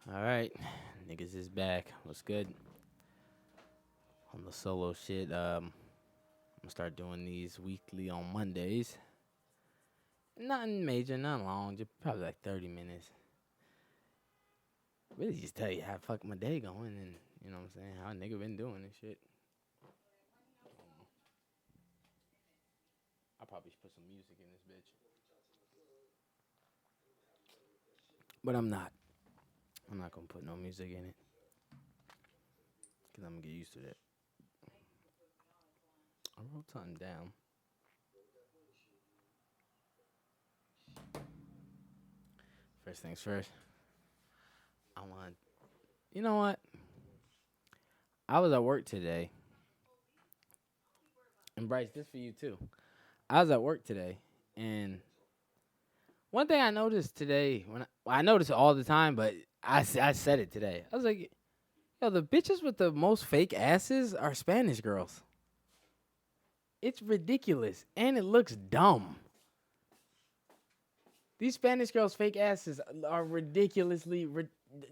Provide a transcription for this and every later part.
All right, niggas is back. What's good? On the solo shit, I'm gonna start doing these weekly on Mondays. Nothing major, nothing long, just probably like 30 minutes. Really just tell you how fuck my day going and you know what I'm saying, how a nigga been doing and shit. I probably should put some music in this bitch. But I'm not. I'm not gonna put no music in it. Cause I'm gonna get used to that. I wrote something down. First things first. I want you know what? I was at work today. And Bryce, this for you too. I was at work today, and one thing I noticed today, I notice it all the time, but I said it today. I was like, yo, the bitches with the most fake asses are Spanish girls. It's ridiculous, and it looks dumb. These Spanish girls' fake asses are ridiculously.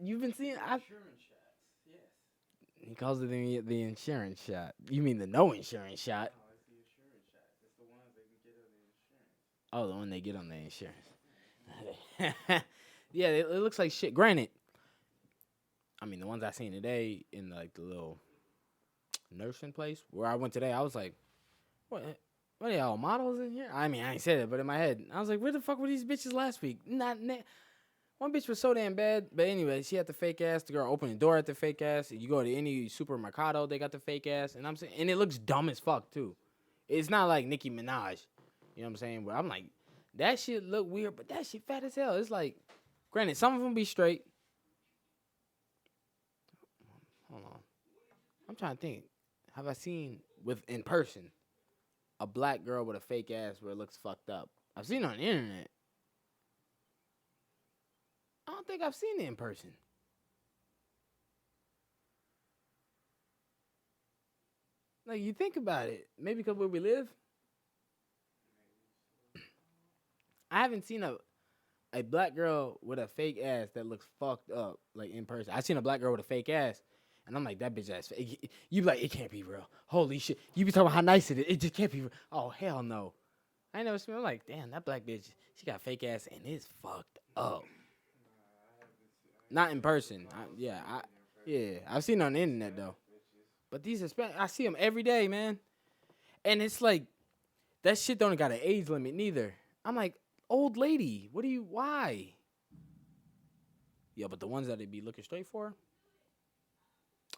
You've been seeing. Insurance shots, yes. He calls it the insurance shot. You mean the no insurance shot? No, it's the insurance shots. It's the ones they can get on the insurance. Oh, the one they get on the insurance. Yeah, it looks like shit. Granted, I mean the ones I seen today in like the little nursing place where I went today, I was like, what? What are y'all models in here? I mean, I ain't said it, but in my head, I was like, where the fuck were these bitches last week? One bitch was so damn bad, but anyway, she had the fake ass. The girl opened the door at the fake ass. You go to any supermercado, they got the fake ass, and I'm saying, and it looks dumb as fuck too. It's not like Nicki Minaj, you know what I'm saying? But I'm like, that shit look weird, but that shit fat as hell. It's like, granted, some of them be straight. Hold on, I'm trying to think. Have I seen in person a black girl with a fake ass where it looks fucked up? I've seen it on the internet. I don't think I've seen it in person. Like, you think about it. Maybe because where we live. I haven't seen a black girl with a fake ass that looks fucked up, like, in person. I seen a black girl with a fake ass, and I'm like, that bitch ass fake. You be like, it can't be real. Holy shit. You be talking about how nice it is. It just can't be real. Oh, hell no. I never seen. I'm like, damn, that black bitch, she got fake ass, and it's fucked up. Not in person. Yeah, I've seen it on the internet, though. But these Hispanic, I see them every day, man. And it's like, that shit don't got an age limit neither. I'm like, old lady, why? Yeah, but the ones that they be looking straight for,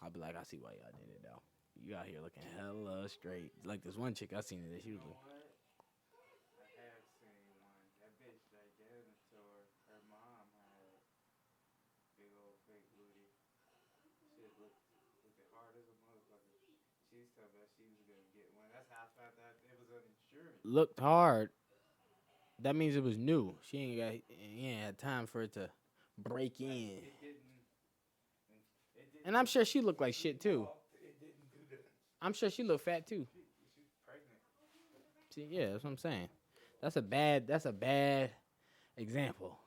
I'll be like, I see why y'all did it, though. You out here looking hella straight. Like this one chick I seen it, she was like, I have seen one. That bitch gigantic to her mom had big old fake booty. Shit looked hard as a motherfucker. She's told that she was gonna get one. That's how I found out it was an insurance. looked hard. That means it was new. He ain't had time for it to break in. It didn't. And I'm sure she looked like shit too. It didn't do that. I'm sure she looked fat too. She's pregnant. See, yeah, that's what I'm saying. That's a bad example.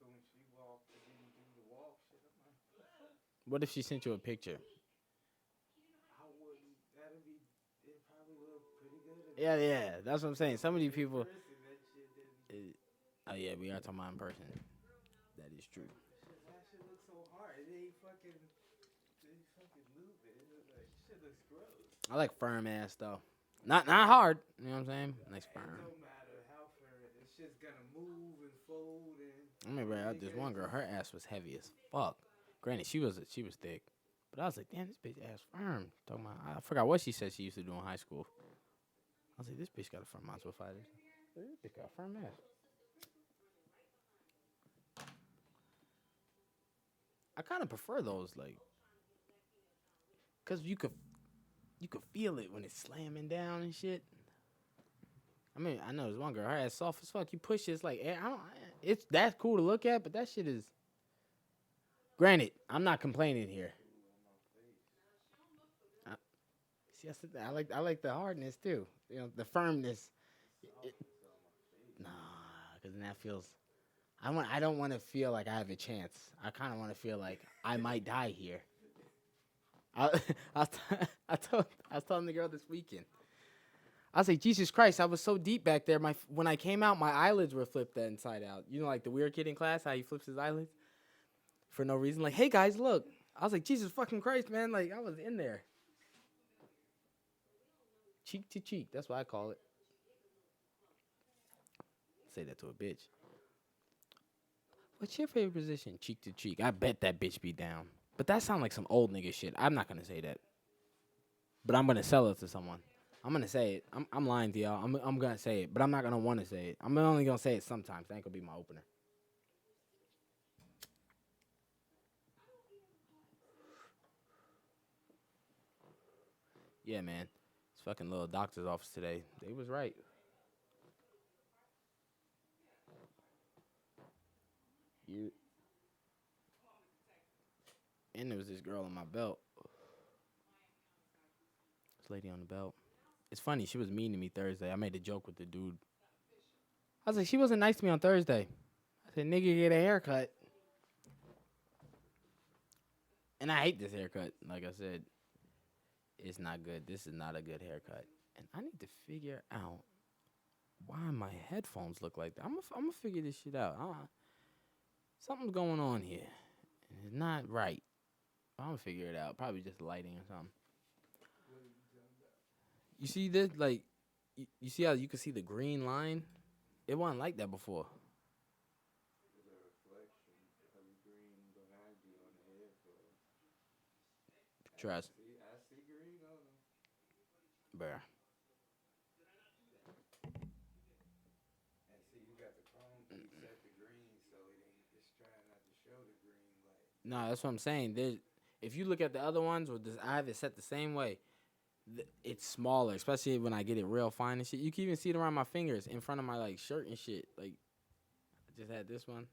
So when she walked, it didn't do the walk shit. I'm like, What if she sent you a picture? I wouldn't. It probably look pretty good. Yeah, that's what I'm saying. Some of these people. That shit didn't. Oh yeah, we are talking about in person. That is true. That shit looks so hard. It ain't fucking moving. Shit looks gross. I like firm ass though. Not hard. You know what I'm saying? Nice It firm. don't matter how firm it's just gonna move and fold and. I remember this one girl. Her ass was heavy as fuck. Granted, she was thick, but I was like, damn, this bitch ass firm. Talking about, I forgot what she said she used to do in high school. I was like, this bitch got a firm ass. What fighters? This bitch got a firm ass. I kind of prefer those, like, cause you could feel it when it's slamming down and shit. I mean, I know there's one girl, her ass soft as fuck. You push it, it's like, it's that's cool to look at, but that shit is. Granted, I'm not complaining here. I like the hardness too. You know, the firmness. Nah, cause then that feels. I don't want to feel like I have a chance. I kind of want to feel like I might die here. I, I, was I was telling the girl this weekend. I was like, Jesus Christ, I was so deep back there. When I came out, my eyelids were flipped inside out. You know, like the weird kid in class, how he flips his eyelids for no reason. Like, hey guys, look. I was like, Jesus fucking Christ, man. Like, I was in there. Cheek to cheek. That's what I call it. Say that to a bitch. What's your favorite position? Cheek to cheek. I bet that bitch be down. But that sounds like some old nigga shit. I'm not gonna say that. But I'm gonna sell it to someone. I'm gonna say it. I'm lying to y'all. I'm gonna say it, but I'm not gonna want to say it. I'm only gonna say it sometimes. That ain't gonna be my opener. Yeah, man. This fucking little doctor's office today. They was right. You and there was this girl on my belt. This lady on the belt. It's funny. She was mean to me Thursday. I made a joke with the dude. I was like, she wasn't nice to me on Thursday. I said, nigga, get a haircut. And I hate this haircut. Like I said, it's not good. This is not a good haircut. And I need to figure out why my headphones look like that. I'm gonna figure this shit out. Something's going on here. It's not right. I'm gonna figure it out. Probably just lighting or something. You see this? Like, you see how you can see the green line? It wasn't like that before. There's a reflection of the green behind you on the headphones. Trust. I see green on them. Bruh. And see, you got the chrome preset the green, so it's trying not to show the green light. No, that's what I'm saying. If you look at the other ones, I have it set the same way. It's smaller, especially when I get it real fine and shit. You can even see it around my fingers, in front of my like shirt and shit. Like, I just had this one.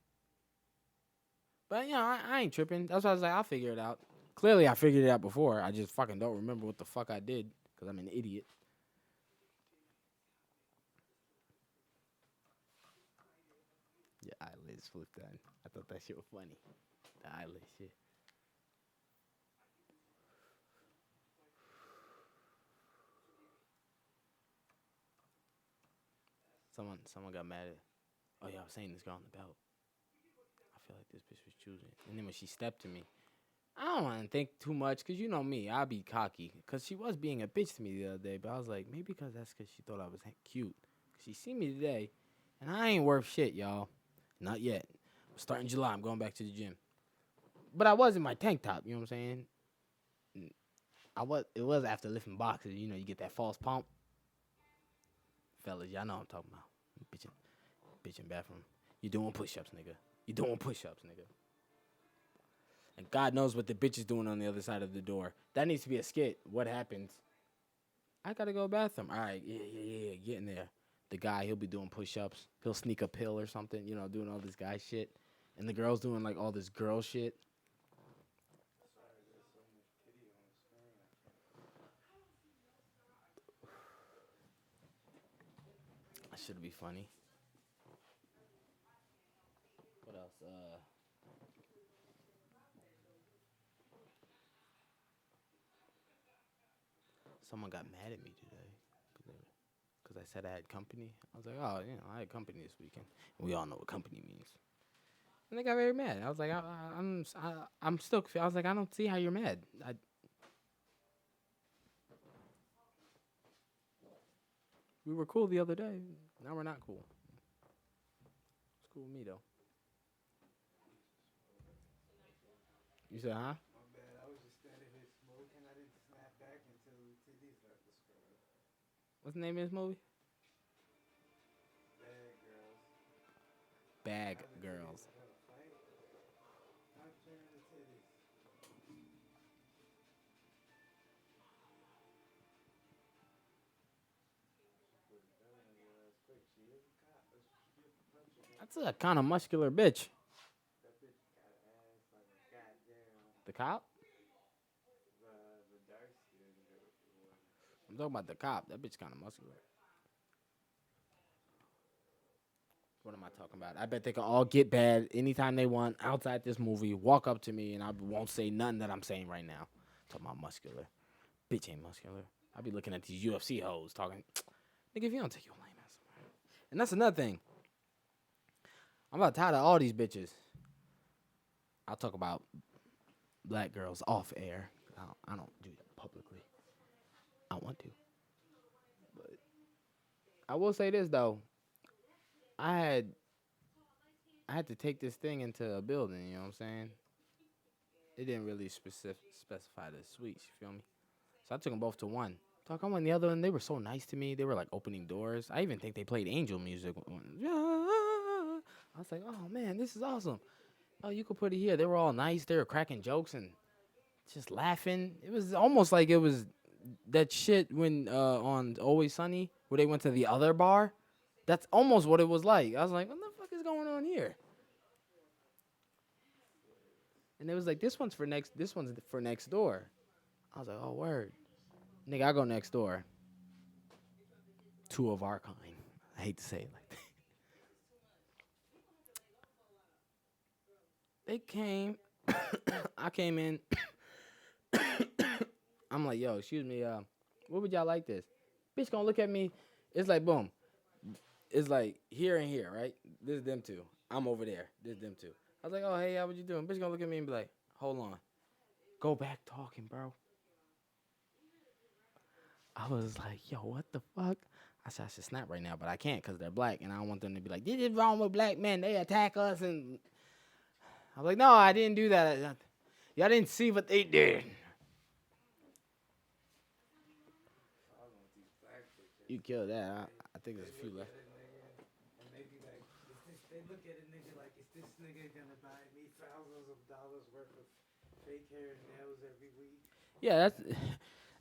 But you know, I ain't tripping. That's why I was like, I'll figure it out. Clearly, I figured it out before. I just fucking don't remember what the fuck I did because I'm an idiot. Your eyelids flipped down. I thought that shit was funny. The eyelid shit. Someone got mad at. Oh yeah, I was saying this girl on the belt. I feel like this bitch was choosing. And then when she stepped to me, I don't want to think too much because you know me, I'll be cocky. Because she was being a bitch to me the other day, but I was like, maybe because that's because she thought I was cute. Cause she seen me today, and I ain't worth shit, y'all. Not yet. Starting July, I'm going back to the gym. But I was in my tank top, you know what I'm saying? It was after lifting boxes, you know, you get that false pump. Fellas, y'all know what I'm talking about. Bitching bathroom. You doing push-ups, nigga. You doing push-ups, nigga. And God knows what the bitch is doing on the other side of the door. That needs to be a skit. What happens? I gotta go to the bathroom. All right, yeah, get in there. The guy, he'll be doing push-ups. He'll sneak a pill or something, you know, doing all this guy shit. And the girl's doing, like, all this girl shit. Sorry, there's so much kitty on the screen. That should be funny. What else? Someone got mad at me today because I said I had company. I was like, oh, you know, I had company this weekend. And we all know what company means. And they got very mad. I was like, I'm still. I was like, I don't see how you're mad. We were cool the other day. Now we're not cool. It's cool with me though. You said, huh? My bad, I was just standing here smoking. I didn't snap back until the titties left the screen. What's the name of this movie? Bad girls. Bag Now the titties Girls. are gonna fight. I'm turning the titties. Put a gun on your ass quick. She is a cop. Let's get punching her. That's a kind of muscular bitch. That bitch got ass like a goddamn The cop? the dark skinned one. I'm talking about the cop. That bitch kind of muscular. What am I talking about? I bet they can all get bad anytime they want outside this movie. Walk up to me and I won't say nothing that I'm saying right now. Talking about muscular. Bitch ain't muscular. I be looking at these UFC hoes talking. Nigga, if you don't take your lame ass somewhere. And that's another thing. I'm about tired of all these bitches. I'll talk about black girls off air. I don't do that publicly. I want to. But I will say this though. I had I had to take this thing into a building, you know what I'm saying? It didn't really specify the suites, you feel me? So I took them both to one. Talk, I went the other one. They were so nice to me. They were like opening doors. I even think they played angel music. I was like, oh man, this is awesome. Oh, you could put it here. They were all nice. They were cracking jokes and just laughing. It was almost like it was that shit when on Always Sunny where they went to the other bar. That's almost what it was like. I was like, what the fuck is going on here? And it was like, this one's for next door. I was like, oh word. Nigga, I go next door. Two of our kind. I hate to say it like that. They came. I came in. I'm like, yo, excuse me, what would y'all like this? Bitch gonna look at me. It's like, boom. It's like here and here, right? This is them two. I'm over there. This is them two. I was like, oh, hey, how what you doing? Bitch gonna look at me and be like, hold on. Go back talking, bro. I was like, yo, what the fuck? I said, I should snap right now, but I can't because they're black, and I don't want them to be like, this is wrong with black men. They attack us, and I was like, no, I didn't do that. Y'all didn't see what they did. You killed that. I think there's a few left. And they be like, they look at a nigga like, is this nigga gonna buy me thousands of dollars worth of fake hair and nails every week? Yeah,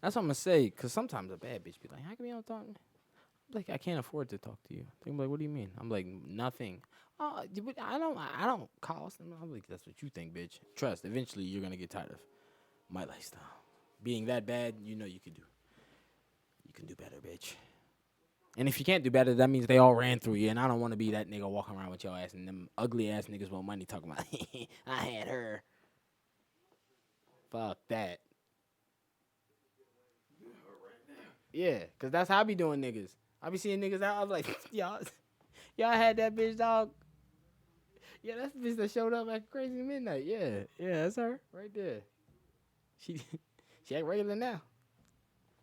that's what I'm gonna say. Cause sometimes a bad bitch be like, how come you don't talk? I'm like, I can't afford to talk to you. They be like, what do you mean? I'm like, nothing. Oh, I don't cost. I'm like, that's what you think, bitch. Trust. Eventually, you're gonna get tired of my lifestyle. Being that bad, you know you can do better, bitch. And if you can't do better, that means they all ran through you. And I don't want to be that nigga walking around with your ass and them ugly ass niggas want money talking about, I had her. Fuck that. Yeah, because that's how I be doing niggas. I be seeing niggas out. I'm like, y'all had that bitch, dog. Yeah, that's the bitch that showed up at Crazy Midnight. Yeah, that's her right there. She act regular now.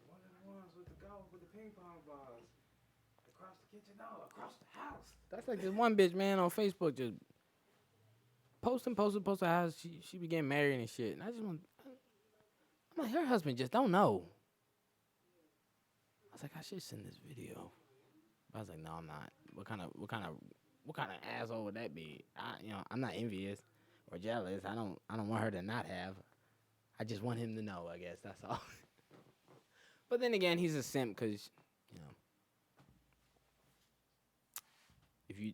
One of the ones with the golf with the ping pong balls. Across the kitchen, no, across the house. That's like this one bitch, man, on Facebook just posting how she be getting married and shit. And I'm like, her husband just don't know. I was like, I should send this video. But I was like, no, I'm not. What kind of asshole would that be? I'm not envious or jealous. I don't want her to not have. I just want him to know, I guess. That's all. But then again, he's a simp because,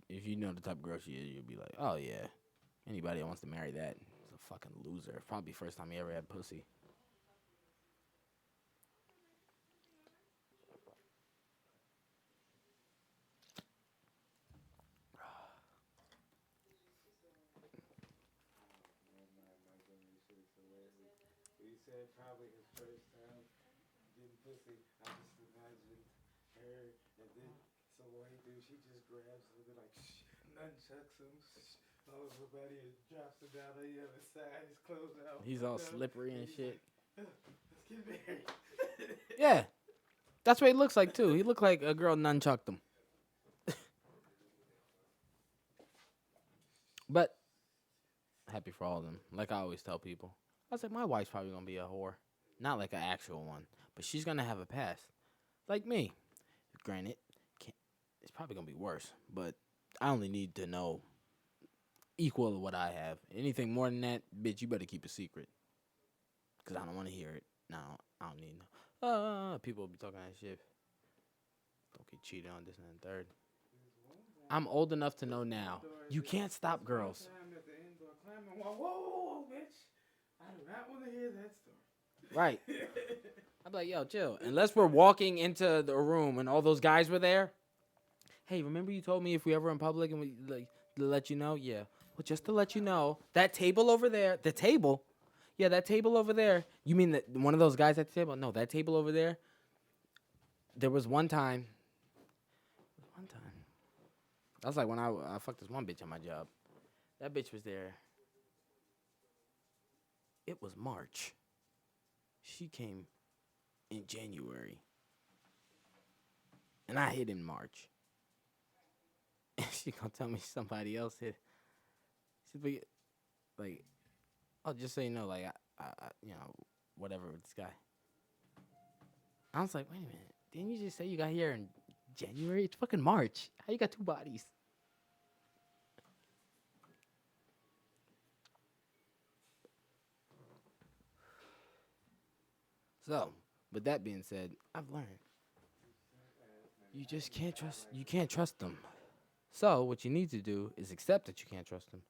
if you know the type of girl she is, you'll be like, oh yeah, anybody that wants to marry that is a fucking loser. Probably first time he ever had pussy. He said probably his first time getting pussy. I just imagined her, and then so what he do? She just grabs him and like nunchucks him all over her body and drops him down on the other side. His clothes out. He's all slippery and shit. Like, let's get married. Yeah, that's what he looks like too. He looked like a girl nunchucked him. But happy for all of them. Like I always tell people, I was like, my wife's probably gonna be a whore, not like an actual one, but she's gonna have a past, like me. Granted, it's probably gonna be worse, but I only need to know equal to what I have. Anything more than that, bitch, you better keep a secret, cause I don't want to hear it. No, I don't need no. People will be talking that shit. Don't get cheated on this and then third. I'm old enough to know now. You can't stop girls. Whoa, bitch! I do not want to hear that story. Right. I'm like, yo, chill. Unless we're walking into the room and all those guys were there. Hey, remember you told me if we ever in public and we like to let you know? Yeah. Well, just to let you know, that table over there, the table. Yeah, that table over there. You mean that one of those guys at the table? No, that table over there. There was one time. One time. That's like when I fucked this one bitch on my job. That bitch was there. It was March. She came in January. And I hit in March. And she gonna tell me somebody else hit. She's like, oh, just so you know, like, whatever with this guy. I was like, wait a minute. Didn't you just say you got here in January? It's fucking March. How you got two bodies? So, with that being said, I've learned you just can't trust. You can't trust them. So, what you need to do is accept that you can't trust them,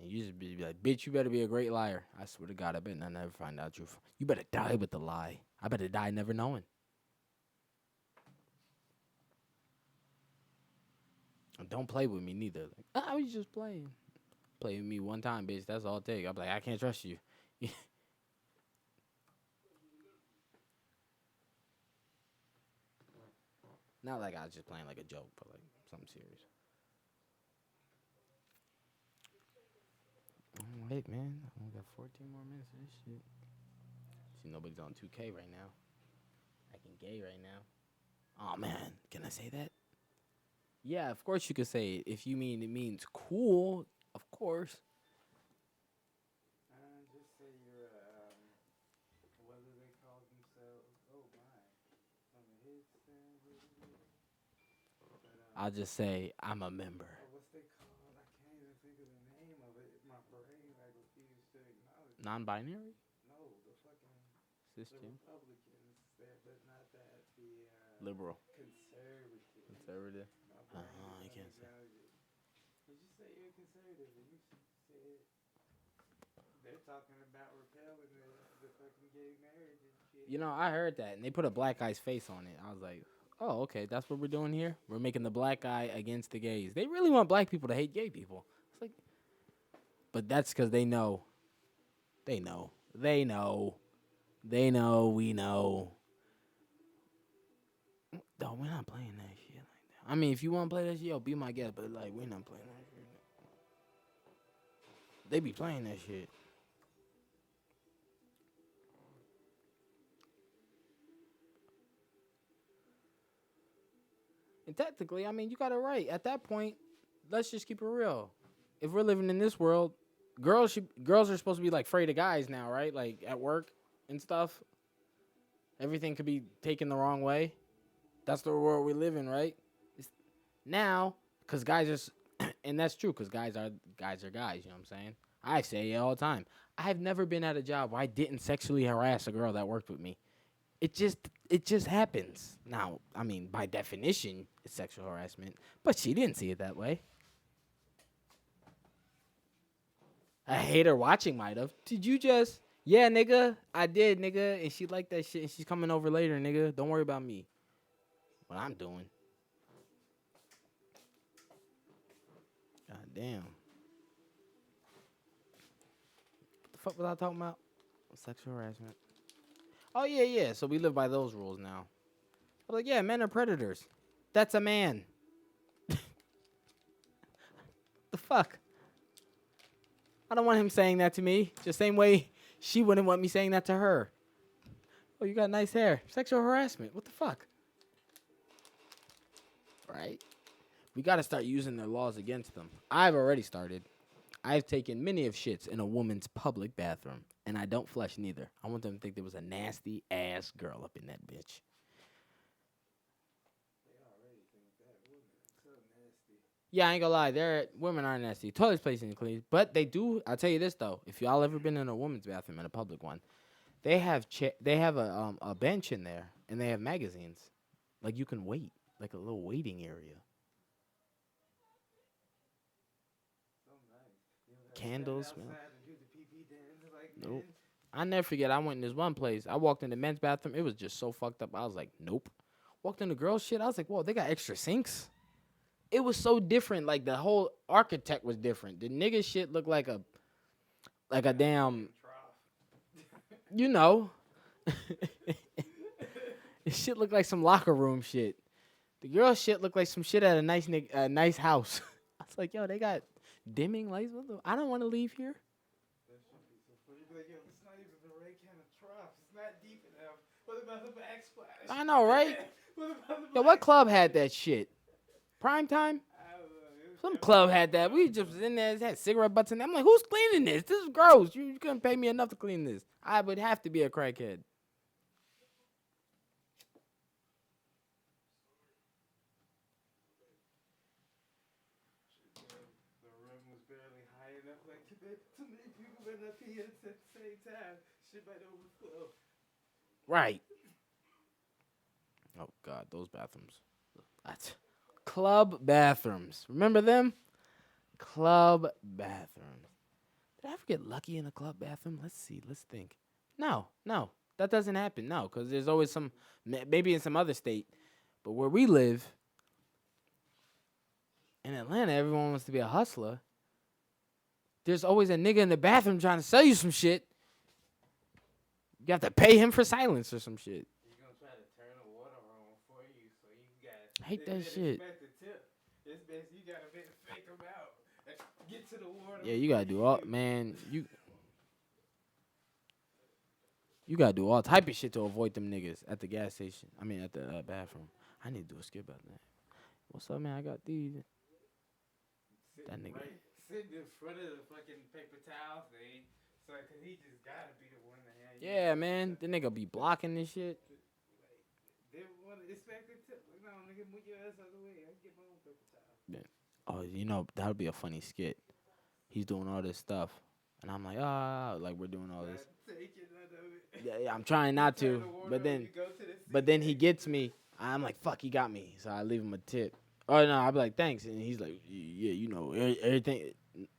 and you just be like, "Bitch, you better be a great liar." I swear to God, I bet I never find out truth. You better die with the lie. I better die never knowing. And don't play with me neither. Like, I was just playing. Play with me one time, bitch. That's all it take. I'm like, I can't trust you. Not like I was just playing like a joke, but like something serious. Wait, man. I only got 14 more minutes of this shit. See, nobody's on 2K right now. I can gay right now. Oh, man. Can I say that? Yeah, of course you could say it. If you mean it means cool, of course. Just say you're what do they call themselves? Oh my, his I'll just say I'm a member. what's they called? I can't even think of the name of it. My brain like refused to acknowledge it. Non-binary? No, the fucking Cisgender? the Republicans, but not that. The Liberal. conservative. Conservative. My brain I does not can't say. acknowledge it. You just say you're conservative, and you said they're talking about repealing the fucking gay marriage and shit. You know, I heard that, and they put a black guy's face on it. I was like, oh, okay, that's what we're doing here? We're making the black guy against the gays. They really want black people to hate gay people. It's like, but that's because they know. They know. They know. They know. We know. No, we're not playing that shit like that. I mean, if you want to play that shit, yo, be my guest, but, like, we're not playing that shit. They be playing that shit. And technically, I mean, you got it right. At that point, let's just keep it real. If we're living in this world, girls are supposed to be like afraid of guys now, right? Like at work and stuff. Everything could be taken the wrong way. That's the world we live in, right? It's now, because guys are, and that's true, because guys are guys. You know what I'm saying? I say it all the time. I've never been at a job where I didn't sexually harass a girl that worked with me. It just happens. Now, I mean, by definition, it's sexual harassment, but she didn't see it that way. A hater watching might have. Did you just? Yeah, nigga, I did, nigga, and she liked that shit, and she's coming over later, nigga. Don't worry about me. What I'm doing. God damn. What the fuck was I talking about? Sexual harassment. Oh yeah, yeah. So we live by those rules now. I'm like, yeah, men are predators. That's a man. The fuck? I don't want him saying that to me. Just same way she wouldn't want me saying that to her. Oh, you got nice hair. Sexual harassment. What the fuck? Right? We got to start using their laws against them. I've already started. I've taken many of shits in a woman's public bathroom, and I don't flush neither. I want them to think there was a nasty ass girl up in that bitch. They already think that woman is so nasty. Yeah, I ain't gonna lie. Women are nasty. Toilet place ain't clean, but they do. I'll tell you this though: if y'all ever been in a woman's bathroom, in a public one, they have a bench in there, and they have magazines, like you can wait, like a little waiting area. So nice. You know, Candles, stand man. outside and do the pee dance like Nope. men. I never forget. I went in this one place. I walked in the men's bathroom. It was just so fucked up. I was like, nope. Walked in the girls' shit. I was like, whoa, they got extra sinks. it was so different. Like the whole architect was different. The nigga shit looked like a damn, you know. This shit looked like some locker room shit. The girl shit looked like some shit at a nice house. I was like, yo, they got dimming lights. I don't want to leave here. That should be so funny. Be like, yo, it's not even the right kind of trough. It's not deep enough. What about the backsplash? I know, right? What about the Yo, what club had that shit? Prime time? I don't know. Some club had that. We just was in there, had cigarette butts in there. I'm like, who's cleaning this? This is gross. You couldn't pay me enough to clean this. I would have to be a crackhead. The room was barely high enough. Like, too many people better not pee at the same time. Shit might overflow. Right. Oh, God, those bathrooms. That's club bathrooms. Remember them? Club bathrooms. Did I ever get lucky in a club bathroom? Let's see. Let's think. No. That doesn't happen. No, because there's always some, maybe in some other state. But where we live, in Atlanta, everyone wants to be a hustler. There's always a nigga in the bathroom trying to sell you some shit. You have to pay him for silence or some shit. He's gonna try to turn the water on for you, so you got. I hate that shit. Expect a tip. It's best you gotta fake them out. Get to the water. Yeah, you gotta do all, man. You gotta do all type of shit to avoid them niggas at the gas station. I mean, at the bathroom. I need to do a skip out there. What's up, man? I got these. That nigga. Sitting in front of the fucking paper towel thing, so cause he just gotta be the one to hand. Yeah, man. The nigga be blocking this shit. They want to expect a tip. Like, no, nigga, move your ass out of the way. I get my own paper towel. Yeah. Oh, you know that would be a funny skit. He's doing all this stuff, and I'm like, like we're doing all this. Yeah, I'm trying not to, but then he gets me. I'm like, fuck, he got me. So I leave him a tip. Oh no, I'll be like, thanks, and he's like, yeah, you know, everything,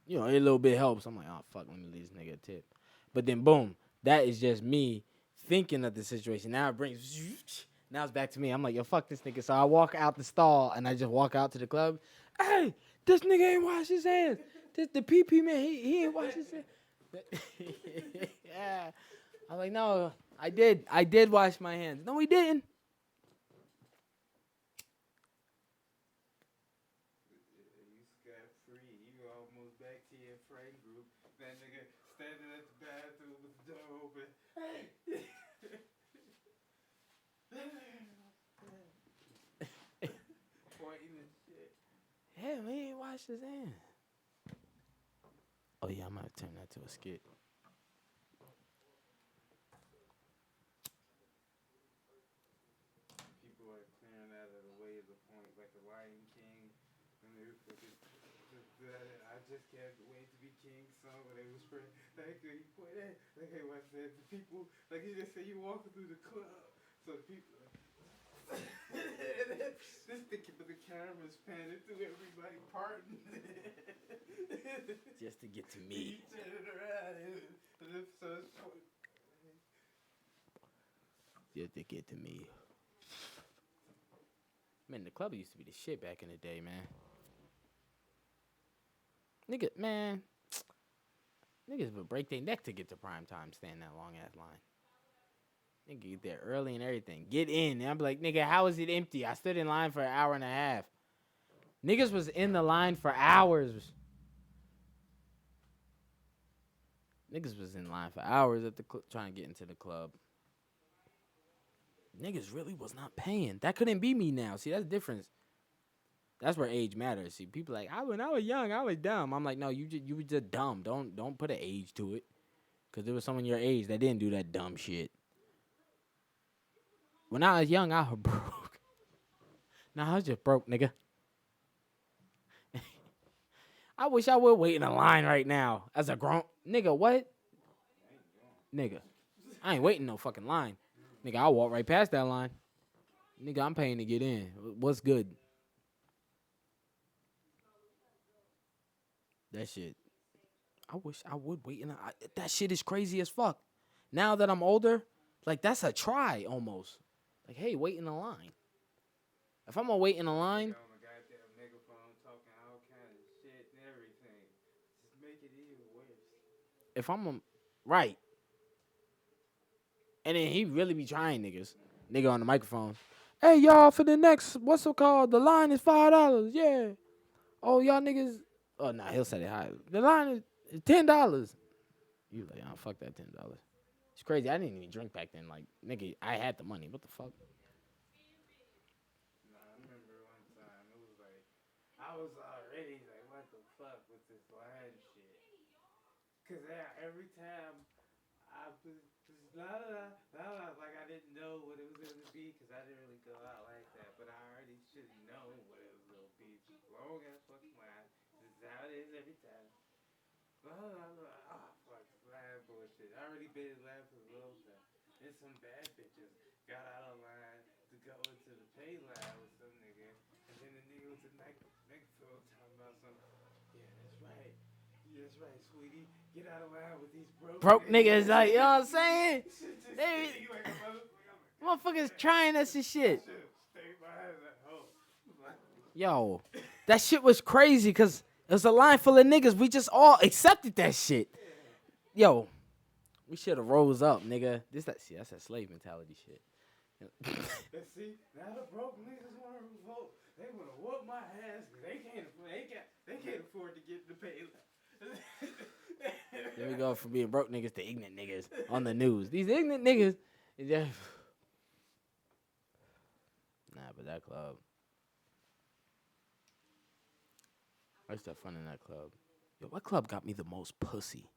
you know, every little bit helps. I'm like, oh fuck, let me leave this nigga a tip. But then boom, that is just me thinking of the situation. Now it brings, now it's back to me. I'm like, yo, fuck this nigga. So I walk out the stall and I just walk out to the club. Hey, this nigga ain't wash his hands. The PP man, he ain't wash his hands. Yeah. I'm like, no, I did wash my hands. No, he didn't. You scot free. You almost back to your friend group. That nigga standing at the bathroom with the door open. Hey. Pointing and shit. Yeah, man, he ain't washed his hands. Oh yeah, I might turn that to a skit. People are clearing out of the way of the point, like the Lion King. And they I just can't wait to be king song where they was praying. Like you point at, like hey, what's that? The people, like you just say you walking through the club, so the people. This thinking, but the camera's panning through everybody parting. Just to get to me. You turn it around, so it's Just to get to me. Man, the club used to be the shit back in the day, man. Niggas would break their neck to get to prime time, stand that long ass line. Nigga get there early and everything. Get in. And I'm like, nigga, how is it empty? I stood in line for an hour and a half. Niggas was in the line for hours. Niggas was in line for hours at the trying to get into the club. Niggas really was not paying. That couldn't be me now. See, that's the difference. That's where age matters. See, people like, when I was young, I was dumb. I'm like, no, you were just dumb. Don't put an age to it. Because there was someone your age that didn't do that dumb shit. When I was young, I was broke. Nah, I was just broke, nigga. I wish I would wait in a line right now as a grown nigga. What? Nigga, I ain't waiting no fucking line. Nigga, I'll walk right past that line. Nigga, I'm paying to get in. What's good? That shit. I wish I would wait in a... that shit is crazy as fuck. Now that I'm older, like, that's a try almost. Like, hey, wait in a line. If I'm gonna wait in a line... if I'm a, right, and then he really be trying niggas, nigga on the microphone. Hey y'all, for the next what's it called? The line is $5. Yeah. Oh y'all niggas. Oh nah, he'll say it high. The line is $10. You like, oh fuck that $10. It's crazy. I didn't even drink back then. Like nigga, I had the money. What the fuck? Nah, I remember one time it was like I was already like, what the fuck with this line shit? Cause every time I was la la la la, like I didn't know what it was gonna be, cause I didn't really go out like that. But I already should know what it was gonna be. Long ass fucking line. This is how it is every time. La la la. Ah, fuck, line bullshit. I already been in line for a long time. Then some bad bitches got out of line to go into the pay line with some nigga, and then the nigga was the next phone talking about something. Yeah, that's right. Yeah, that's right, sweetie. Get out of line with these broke Broke niggas, niggas. like, you know what I'm saying? Shit just They sting like a motherfucker. motherfuckers trying us and shit. Shit sting my ass at home. Yo, that shit was crazy because it was a line full of niggas. We just all accepted that shit. Yo, we should have rose up, nigga. See, that's that slave mentality shit. And see, now the broke niggas want to revolt. They want to whoop my ass because they can't afford to get the pay. There we go from being broke niggas to ignorant niggas on the news. These ignorant niggas. Nah, but that club. I used to have fun in that club. Yo, what club got me the most pussy?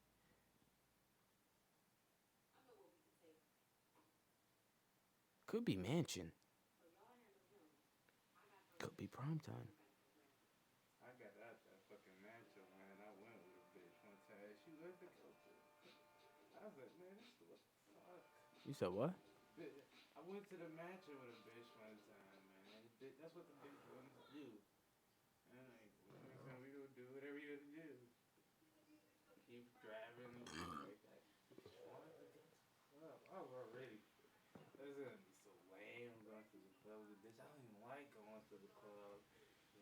Could be Mansion. Could be Primetime. I got out that fucking mansion, man. I went with a bitch one time. She lived in Coastal. I was like, man, this what the fuck? You said what? I went to the mansion with a bitch one time, man. That's what the bitch wanted to do. And I'm like, next time we gonna do whatever you gonna do. Keep driving and shit like that. The bitch wanted to go to the club. I was already. This is gonna be so lame going to the club with a bitch. I don't even like going to the club.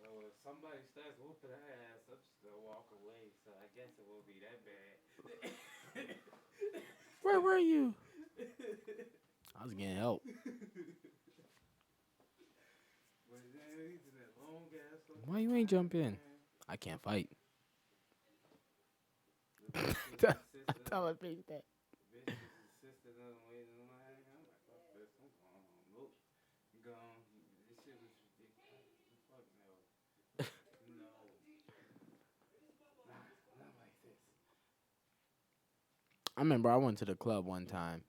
So if somebody starts whooping her ass, I'm just gonna walk away. So I guess it won't be that bad. Where were you? I was getting help. Why you ain't jump in? I can't fight. Tell her bitch that. Bitch insisted on waiting in line. I'm like, fuck this. I'm going home. Nope. I'm gone. This shit was ridiculous. Fuck no. No. Not like this. I remember I went to the club one time.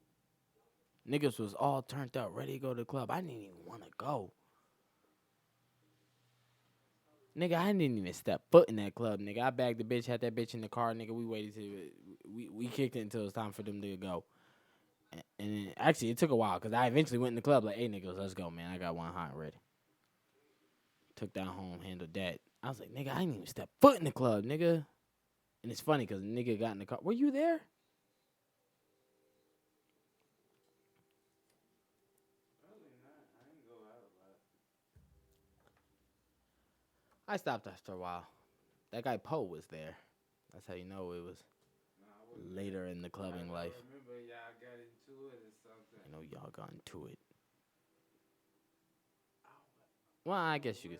Niggas was all turned up, ready to go to the club. I didn't even want to go. Nigga, I didn't even step foot in that club, nigga. I bagged the bitch, had that bitch in the car, nigga. We waited till we kicked it until it was time for them to go. And then, actually, it took a while because I eventually went in the club like, hey, niggas, let's go, man. I got one hot ready. Took that home, handled that. I was like, nigga, I didn't even step foot in the club, nigga. And it's funny because the nigga got in the car. Were you there? Probably not. I didn't go out a lot. I stopped after a while. That guy Poe was there. That's how you know it was later in the clubbing life. I remember y'all got into it or something. I know y'all got into it. Well, I guess you could.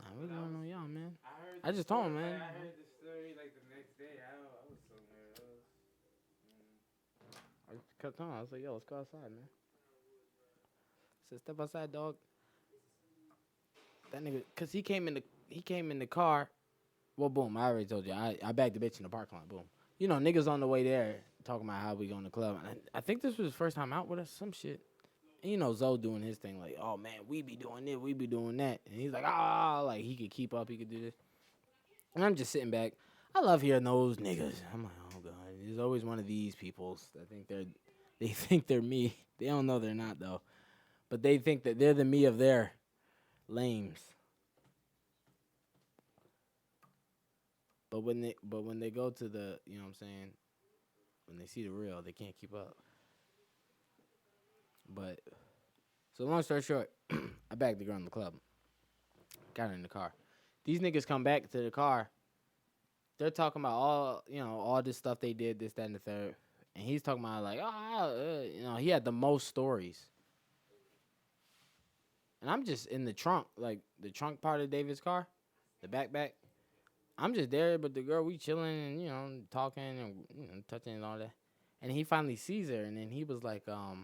I really don't know y'all, man. I just told him, man. I heard the story like the next day. I was somewhere else. I just kept on. I was like, yo, let's go outside, man. I said, step outside, dog. That nigga, cause he came in the car. Well, boom, I already told you. I bagged the bitch in the parking lot. Boom. You know, niggas on the way there talking about how we going to the club. And I think this was his first time out with us, some shit. And you know, Zoe doing his thing like, oh man, we be doing this, we be doing that. And he's like, like he could keep up, he could do this. And I'm just sitting back. I love hearing those niggas. I'm like, oh god, there's always one of these peoples that they think they're me. They don't know they're not though. But they think that they're the me of their lames. But when they go to the, you know what I'm saying, when they see the real, they can't keep up. But so long story short, I bagged the girl in the club. Got her in the car. These niggas come back to the car they're talking about all all this stuff they did, this, that, and the third, and he's talking about like, he had the most stories, and I'm just in the trunk, like the trunk part of David's car, the backpack. I'm just there, but the girl we chilling and talking and touching and all that, and he finally sees her, and then he was like, oh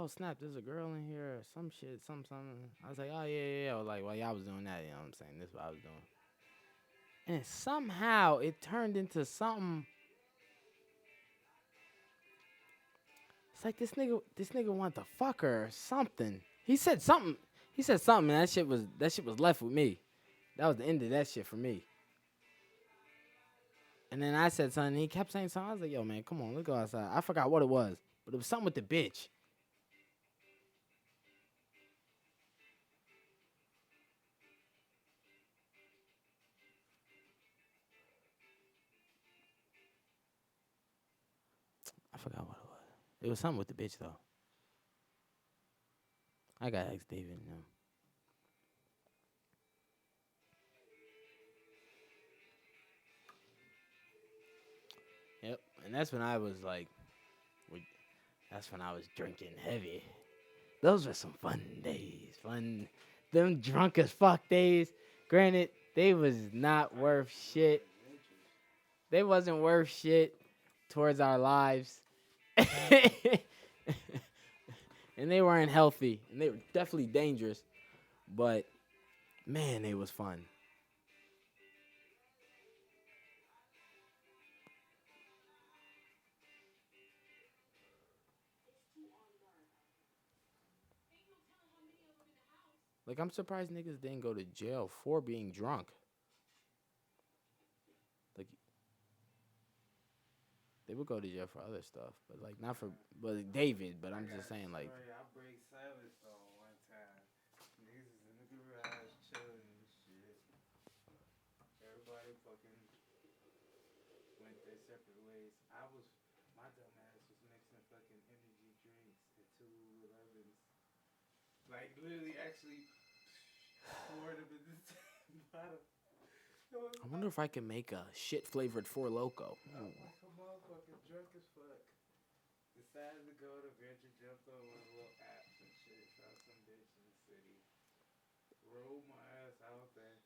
snap, there's a girl in here or some shit, something. I was like, oh yeah. Like, while y'all was doing that, you know what I'm saying? This is what I was doing. And somehow it turned into something. It's like this nigga wanted to fuck her or something. He said something. And that shit was left with me. That was the end of that shit for me. And then I said something, and he kept saying something. I was like, yo, man, come on, let's go outside. I forgot what it was, but it was something with the bitch. I forgot what it was. It was something with the bitch, though. I got to ask David, Yep. And that's when I was like, that's when I was drinking heavy. Those were some fun days. Them drunk as fuck days. Granted, they was not worth shit. They wasn't worth shit towards our lives. And they weren't healthy. And they were definitely dangerous. But man, they was fun. Like, I'm surprised niggas didn't go to jail for being drunk. Like, they would go to jail for other stuff, but like not for, but David. But I I'm got just a saying, like, story. I break silence on one time. Niggas is in the garage chilling and shit. Everybody fucking went their separate ways. My dumb ass was mixing fucking energy drinks and 211s. Like, literally, actually poured them in the same bottle. I wonder if I can make a shit flavored Four Loco. I'm like a motherfucking drunk as fuck. Decided to go to Venture, jumped on one of the little apps and shit. Found some bitch in the city. Rolled my ass out there.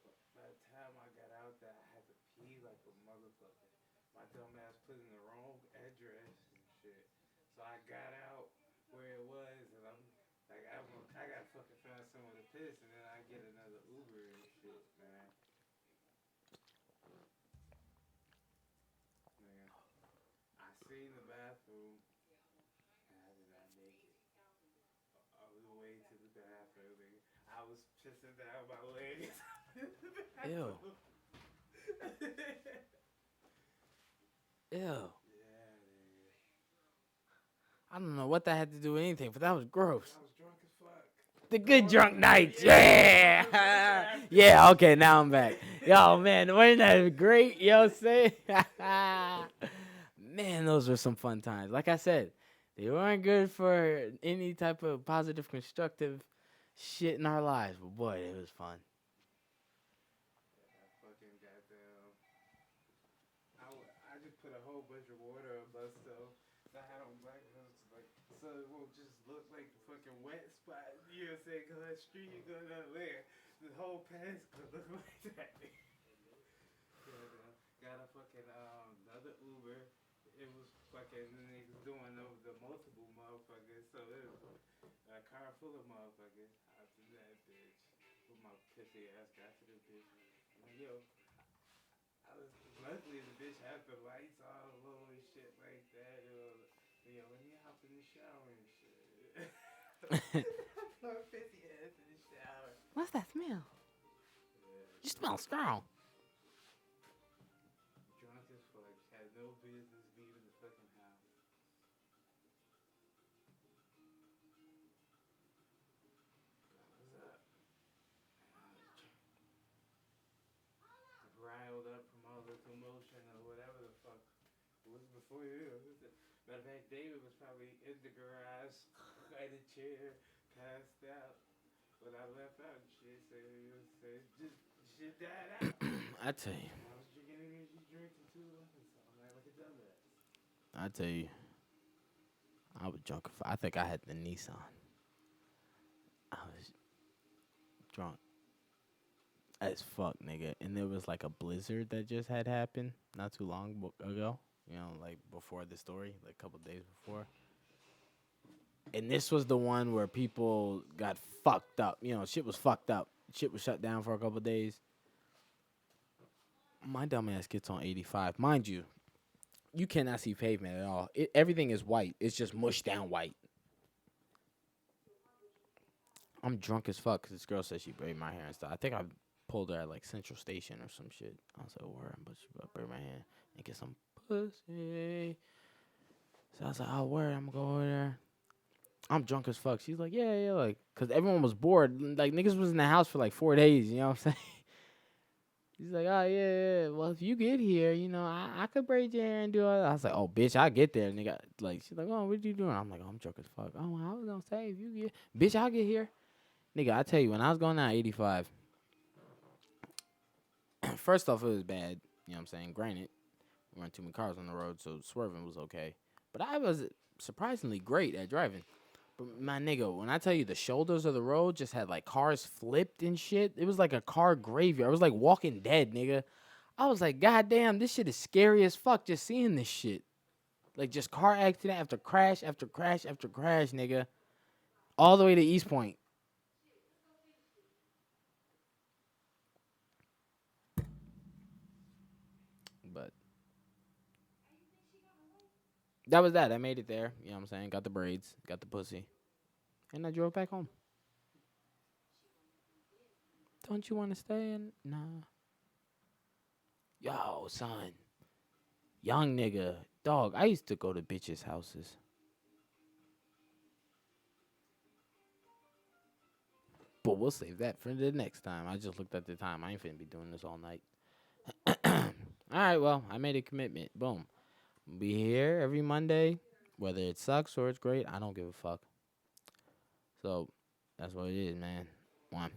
But by the time I got out there, I had to pee like a motherfucker. My dumb ass put in the wrong address and shit. So I got out where it was, and I'm like, I gotta fucking find somewhere to piss, and then I get another Uber and shit, man. Man, I seen the bathroom, and I did not make it all the way to the bathroom. Nigga. I was pissing down my legs. Ew. Ew. Yeah, nigga. I don't know what that had to do with anything, but that was gross. I was drunk as fuck. The good drunk nights, yeah. Yeah, okay, now I'm back. Yo, man, wasn't that great? Yo, say, man, those were some fun times. Like I said, they weren't good for any type of positive, constructive shit in our lives, but boy, it was fun. I fucking goddamn. I just put a whole bunch of water on my stove. So I had on black gloves, like, so it won't just look like the fucking wet spot. You know what I'm saying? Because that street going down there, the whole pan's gonna look like that. Got a fucking another Uber. It was fucking niggas doing the multiple motherfuckers. So it was a car full of motherfuckers. I did that bitch. With my pissy ass got to the bitch. I'm like, yo, I was luckily the bitch had the lights all low and shit like that. It was, yo, let me hop in the shower and shit. I put my pissy ass in the shower. What's that smell? Yeah, You smell strong. drunk as fuck. Had no business being in the fucking house. What's up? Riled up from all the commotion or whatever the fuck was before you. Matter of fact, David was probably in the garage, in a chair, passed out when I left out and Shit, say just shit that out. I tell you, I was drinking energy drinks and two lemons. So I'm like a dumbass. I tell you, I was drunk. I think I had the Nissan. I was drunk as fuck, nigga. And there was like a blizzard that just had happened not too long ago. You know, like before the story, like a couple days before. And this was the one where people got fucked up. You know, shit was fucked up. Shit was shut down for a couple days. My dumb ass gets on 85. Mind you, you cannot see pavement at all. Everything is white. It's just mushed down white. I'm drunk as fuck because this girl said she braided my hair and stuff. I think I pulled her at like Central Station or some shit. I was like, word, but she braid my hair and get some pussy. So I was like, oh, word, I'm gonna go over there. I'm drunk as fuck. She's like, yeah, like, because everyone was bored. Like, niggas was in the house for like 4 days, you know what I'm saying? She's like, oh, yeah. Well, if you get here, you know, I could braid your hair and do all that. I was like, oh, bitch, I'll get there, nigga. Like, she's like, oh, what you doing? I'm like, oh, I'm drunk as fuck. Oh, well, I was gonna say, if you get, bitch, I'll get here. Nigga, I tell you, when I was going down 85, first off, it was bad. You know what I'm saying? Granted, we weren't too many cars on the road, so swerving was okay. But I was surprisingly great at driving. But my nigga, when I tell you the shoulders of the road just had like cars flipped and shit, it was like a car graveyard. It was like Walking Dead, nigga. I was like, God damn, this shit is scary as fuck just seeing this shit. Like just car accident after crash after crash after crash, nigga. All the way to East Point. But that was that. I made it there. You know what I'm saying? Got the braids, got the pussy. And I drove back home. Don't you want to stay in? Nah. Yo, son. Young nigga. Dog, I used to go to bitches' houses. But we'll save that for the next time. I just looked at the time. I ain't finna be doing this all night. All right, well, I made a commitment. Boom. Be here every Monday. Whether it sucks or it's great, I don't give a fuck. So, that's what it is, man. One.